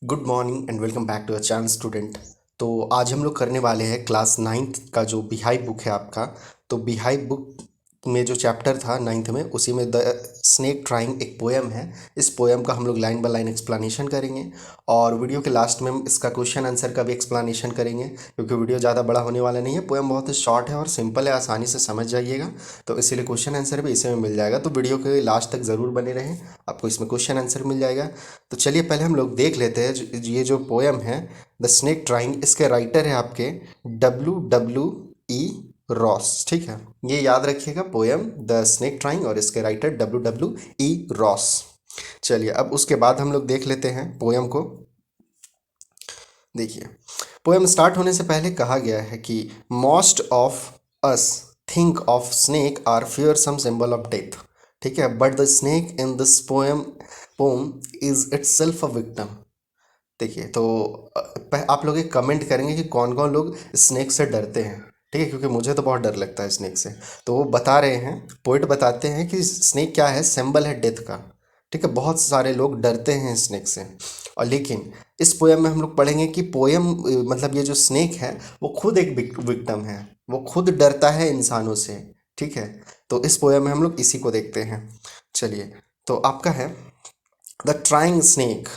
Good morning and welcome back to a channel student. तो आज हम लोग करने वाले हैं क्लास नाइन्थ का जो बिहाइव बुक है आपका। तो बिहाइव बुक में जो चैप्टर था नाइन्थ में, उसी में द स्नेक ट्राइंग एक पोएम है। इस पोएम का हम लोग लाइन बाय लाइन एक्सप्लेनेशन करेंगे और वीडियो के लास्ट में हम इसका क्वेश्चन आंसर का भी एक्सप्लेनेशन करेंगे, क्योंकि वीडियो ज़्यादा बड़ा होने वाला नहीं है। पोएम बहुत ही शॉर्ट है और सिंपल है, आसानी से समझ जाइएगा। तो इसीलिए क्वेश्चन आंसर भी इसी में मिल जाएगा, तो वीडियो के लास्ट तक ज़रूर बने रहें, आपको इसमें क्वेश्चन आंसर मिल जाएगा। तो चलिए पहले हम लोग देख लेते हैं ये जो पोएम है द स्नेक ट्राइंग, इसके राइटर है आपके W. W. E. रॉस। ठीक है, ये याद रखिएगा, पोएम द स्नेक ट्राइंग और इसके writer W. W. E. Ross. चलिए अब उसके बाद हम लोग देख लेते हैं पोएम को। देखिए, पोएम स्टार्ट होने से पहले कहा गया है कि most of us think of snake are fearsome symbol of death. ठीक है, but the snake in this poem is itself a victim. देखिए, तो आप लोग एक कमेंट करेंगे कि कौन कौन लोग स्नेक से डरते हैं। ठीक है, क्योंकि मुझे तो बहुत डर लगता है स्नेक से। तो वो बता रहे हैं, पोइट बताते हैं कि स्नेक क्या है, सिंबल है डेथ का। ठीक है, बहुत सारे लोग डरते हैं स्नेक से। और लेकिन इस पोएम में हम लोग पढ़ेंगे कि पोएम मतलब ये जो स्नेक है वो खुद एक विक्टम है, वो खुद डरता है इंसानों से। ठीक है, तो इस पोएम में हम लोग इसी को देखते हैं। चलिए, तो आपका है the trying snake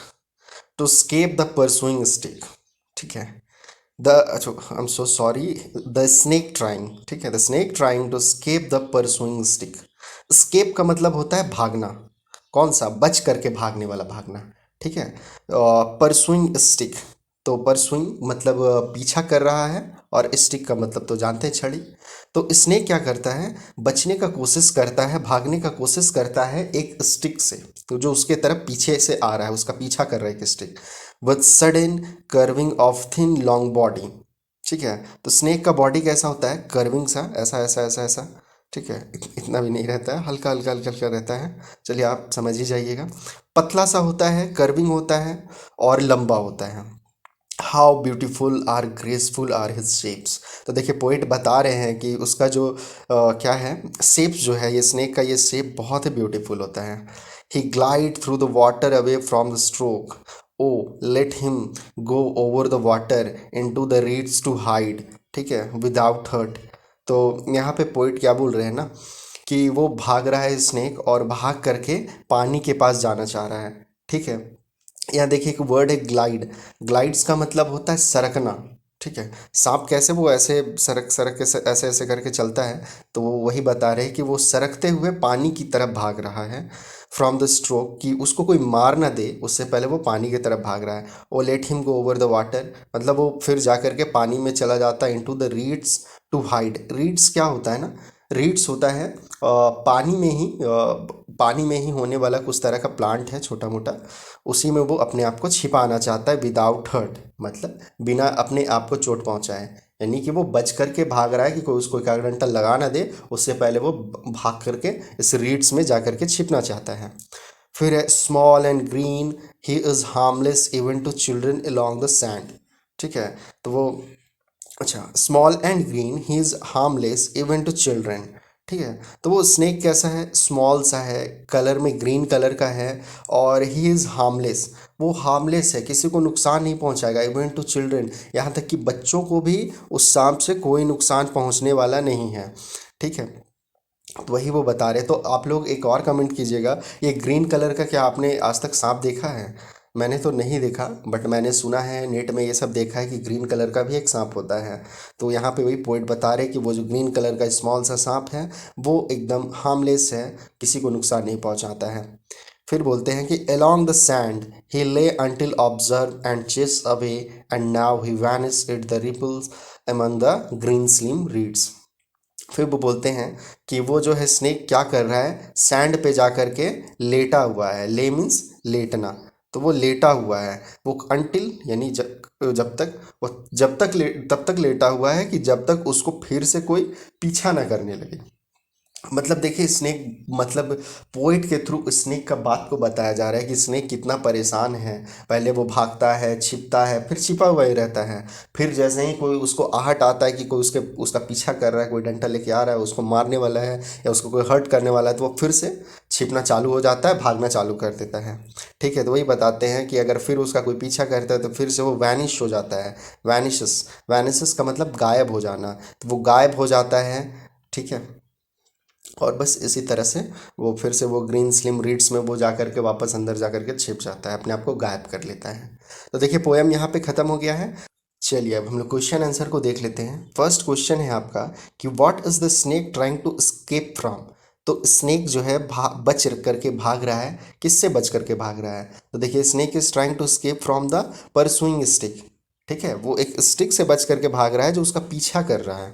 to escape the pursuing stick. ठीक है, the I am so sorry, the snake trying. ठीक है, the snake trying to escape the pursuing stick. Escape का मतलब होता है भागना, कौन सा, बच करके भागने वाला भागना। ठीक है, परसुइंग स्टिक, तो परसुइंग मतलब पीछा कर रहा है, और स्टिक का मतलब तो जानते हैं, छड़ी। तो स्नेक क्या करता है, बचने का कोशिश करता है, भागने का कोशिश करता है एक स्टिक से, तो जो उसके तरफ पीछे से आ रहा है, उसका पीछा कर रहा है एक stick, with sudden curving of thin long body. ठीक है, तो स्नेक का बॉडी कैसा होता है, कर्विंग सा, ऐसा ऐसा ऐसा ऐसा। ठीक है, इतना भी नहीं रहता है, हल्का हल्का हल्का हल्का रहता है। चलिए आप समझ ही जाइएगा, पतला सा होता है, कर्विंग होता है और लंबा होता है। How beautiful are graceful are his shapes. तो देखिए, पोइट बता रहे हैं कि उसका जो क्या है, शेप्स जो है, ये स्नेक का ये शेप बहुत ही ब्यूटीफुल होता है। He glide through the water away from the stroke, oh let him go over the water into the reeds to hide. ठीक है, विदाउट हर्ट। तो यहाँ पे पोइट क्या बोल रहे हैं ना, कि वो भाग रहा है स्नेक और भाग करके पानी के पास जाना चाह रहा है। ठीक है, यहाँ देखिए एक वर्ड है ग्लाइड। ग्लाइड्स का मतलब होता है सरकना। ठीक है, सांप कैसे वो ऐसे सरक सरक के ऐसे ऐसे करके चलता है, तो वो वही बता रहे हैं कि वो सरकते हुए पानी की तरफ भाग रहा है। फ्रॉम द स्ट्रोक, कि उसको कोई मार ना दे उससे पहले वो पानी की तरफ भाग रहा है। Oh let him go over the water, मतलब वो फिर जा करके पानी में चला जाता है। Into the reeds to hide. Reeds क्या होता है ना, रीड्स होता है पानी में ही पानी में ही होने वाला कुछ तरह का प्लांट है, छोटा मोटा। उसी में वो अपने आप को छिपाना चाहता है, विदाउट हर्ट, मतलब बिना अपने आप को चोट पहुंचाए। यानी कि वो बच करके भाग रहा है कि कोई उसको एकाग डंटा लगा ना दे, उससे पहले वो भाग करके इस रीड्स में जा करके छिपना चाहता है। फिर है small and green, he is harmless even to children along the sand. ठीक है, तो वो, अच्छा, small and green, he is harmless even to children. ठीक है, तो वो स्नेक कैसा है, स्मॉल सा है, कलर में ग्रीन कलर का है, और ही इज़ हार्मलेस, वो हार्मलेस है, किसी को नुकसान नहीं पहुंचाएगा। इवन टू चिल्ड्रन, यहाँ तक कि बच्चों को भी उस सांप से कोई नुकसान पहुंचने वाला नहीं है। ठीक है, तो वही वो बता रहे। तो आप लोग एक और कमेंट कीजिएगा, ये ग्रीन कलर का क्या आपने आज तक सांप देखा है? मैंने तो नहीं देखा, बट मैंने सुना है, नेट में ये सब देखा है कि ग्रीन कलर का भी एक सांप होता है। तो यहाँ पे वही पॉइंट बता रहे कि वो जो ग्रीन कलर का स्मॉल सा सांप है वो एकदम हार्मलेस है, किसी को नुकसान नहीं पहुँचाता है। फिर बोलते हैं कि along the sand he lay until observed and chased away, and now he vanished at the ripples among the green slim reeds। फिर वो बोलते हैं कि वो जो है स्नेक क्या कर रहा है, सैंड पे जा कर के लेटा हुआ है। ले मीन्स लेटना, तो वो लेटा हुआ है। वो अंटिल यानी जब तक वो तब तक लेटा हुआ है कि जब तक उसको फिर से कोई पीछा ना करने लगे। मतलब देखिए, स्नेक मतलब पोइट के थ्रू स्नेक का बात को बताया जा रहा है कि स्नेक कितना परेशान है। पहले वो भागता है, छिपता है, फिर छिपा हुआ ही रहता है। फिर जैसे ही कोई उसको आहट आता है कि कोई उसका पीछा कर रहा है, कोई डंडा लेके आ रहा है, उसको मारने वाला है या उसको कोई हर्ट करने वाला है, तो वो फिर से छिपना चालू हो जाता है, भागना चालू कर देता है। ठीक है, तो वही बताते हैं कि अगर फिर उसका कोई पीछा करता है तो फिर से वो वैनिश हो जाता है। वैनिशस, वैनिशस का मतलब गायब हो जाना, तो वो गायब हो जाता है। ठीक है, और बस इसी तरह से वो फिर से वो ग्रीन स्लिम रीड्स में वो जा कर के वापस अंदर जा कर के छिप जाता है, अपने आप को गायब कर लेता है। तो देखिए पोएम यहाँ पे ख़त्म हो गया है। चलिए अब हम लोग क्वेश्चन आंसर को देख लेते हैं। फर्स्ट क्वेश्चन है आपका कि what is the snake trying to escape from. तो स्नेक जो है बच करके भाग रहा है, किससे बच करके भाग रहा है? तो देखिए snake is trying to escape from the pursuing stick. ठीक है, वो एक स्टिक से बच करके भाग रहा है जो उसका पीछा कर रहा है।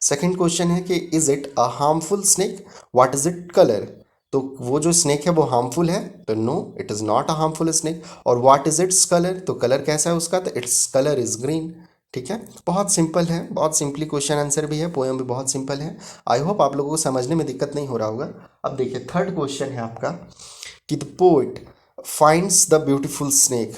सेकंड क्वेश्चन है कि is it a harmful snake, what is it colour. तो वो जो स्नेक है वो हार्मफुल है, तो no it is not a harmful snake. और व्हाट इज इट्स कलर, तो कलर कैसा है उसका, तो इट्स कलर इज ग्रीन। ठीक है, बहुत सिंपल है, बहुत सिंपली क्वेश्चन आंसर भी है, पोएम भी बहुत सिंपल है। आई होप आप लोगों को समझने में दिक्कत नहीं हो रहा होगा। अब देखिए थर्ड क्वेश्चन है आपका कि the poet finds the beautiful snake.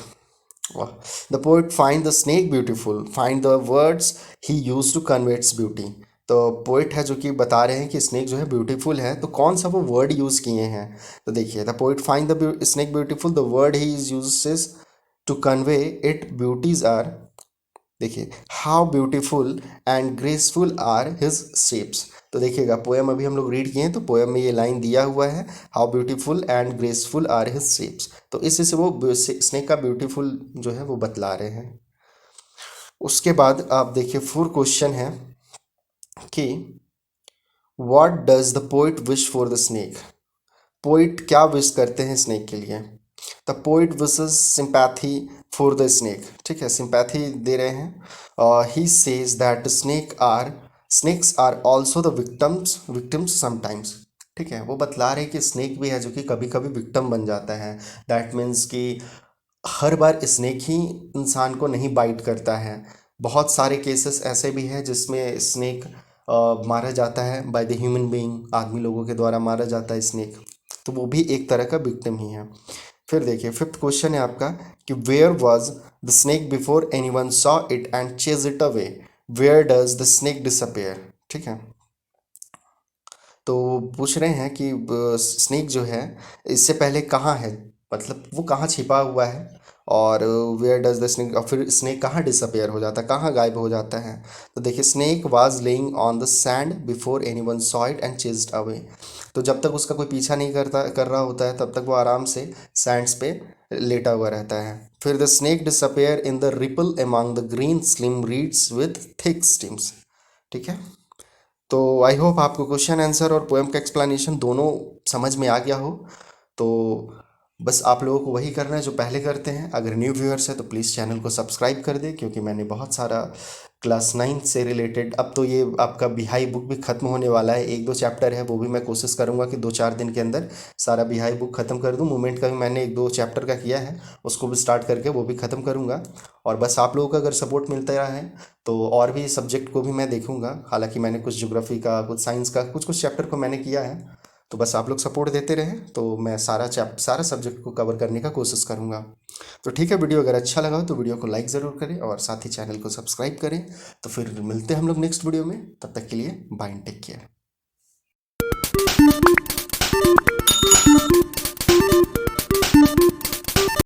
The poet find the snake beautiful, find the words he use to convey its beauty. तो पोइट है जो कि बता रहे हैं कि स्नेक जो है ब्यूटीफुल है, तो कौन सा वो वर्ड यूज़ किए हैं? तो देखिए the poet find the snake beautiful, the word he is uses to convey it beauties are, देखिए how beautiful and graceful are his shapes. तो देखिएगा पोएम अभी हम लोग रीड किए हैं, तो पोएम में ये लाइन दिया हुआ है, how beautiful and graceful are his shapes, तो इससे से वो स्नेक का ब्यूटीफुल जो है वो बतला रहे हैं। उसके बाद आप देखिए फोर्थ क्वेश्चन है कि what does the poet wish for the snake. Poet क्या विश करते हैं स्नेक के लिए? The poet wishes sympathy for the snake. ठीक है, सिंपैथी दे रहे हैं। He says that snakes are also the victims sometimes. ठीक है, वो बतला रहे हैं कि स्नेक भी है जो कि कभी कभी विक्टिम बन जाता है। दैट मीन्स कि हर बार स्नेक ही इंसान को नहीं बाइट करता है, बहुत सारे केसेस ऐसे भी हैं जिसमें स्नेक मारा जाता है बाय द ह्यूमन बीइंग, आदमी लोगों के द्वारा मारा जाता है स्नेक, तो वो भी एक तरह का विक्टिम ही है। फिर देखिए फिफ्थ क्वेश्चन है आपका कि where was the snake before anyone saw it and chase it away, where does the snake disappear. ठीक है, तो पूछ रहे हैं कि स्नेक जो है इससे पहले कहाँ है, मतलब वो कहाँ छिपा हुआ है, और वेयर डज द स्नेक, और फिर स्नेक कहाँ डिसअपेयर हो जाता है, कहाँ गायब हो जाता है। तो देखिए snake was laying on the sand before anyone saw it and chased away. तो जब तक उसका कोई पीछा नहीं कर रहा होता है तब तक वो आराम से सैंड्स पे लेटा हुआ रहता है। फिर the snake disappear in the ripple among the green slim reads with thick stems. ठीक है, तो आई होप आपको क्वेश्चन आंसर और पोएम का एक्सप्लेनेशन दोनों समझ में आ गया हो। तो बस आप लोगों को वही करना है जो पहले करते हैं। अगर न्यू व्यूअर्स है तो प्लीज़ चैनल को सब्सक्राइब कर दें, क्योंकि मैंने बहुत सारा क्लास 9 से रिलेटेड, अब तो ये आपका बिहाई बुक भी ख़त्म होने वाला है, एक दो चैप्टर है वो भी मैं कोशिश करूँगा कि 2-4 दिन के अंदर सारा बिहाई बुक ख़त्म कर दूँ। मूवमेंट का भी मैंने 1-2 चैप्टर का किया है, उसको भी स्टार्ट करके वो भी ख़त्म करूँगा। और बस आप लोगों का अगर सपोर्ट मिलता रहा है तो और भी सब्जेक्ट को भी मैं देखूँगा। हालांकि मैंने कुछ ज्योग्राफी का, कुछ साइंस का, कुछ कुछ चैप्टर को मैंने किया है, तो बस आप लोग सपोर्ट देते रहें तो मैं सारा सब्जेक्ट को कवर करने का कोशिश करूँगा। तो ठीक है, वीडियो अगर अच्छा लगा हो तो वीडियो को लाइक ज़रूर करें और साथ ही चैनल को सब्सक्राइब करें। तो फिर मिलते हैं हम लोग नेक्स्ट वीडियो में, तब तक के लिए बाय एंड टेक केयर।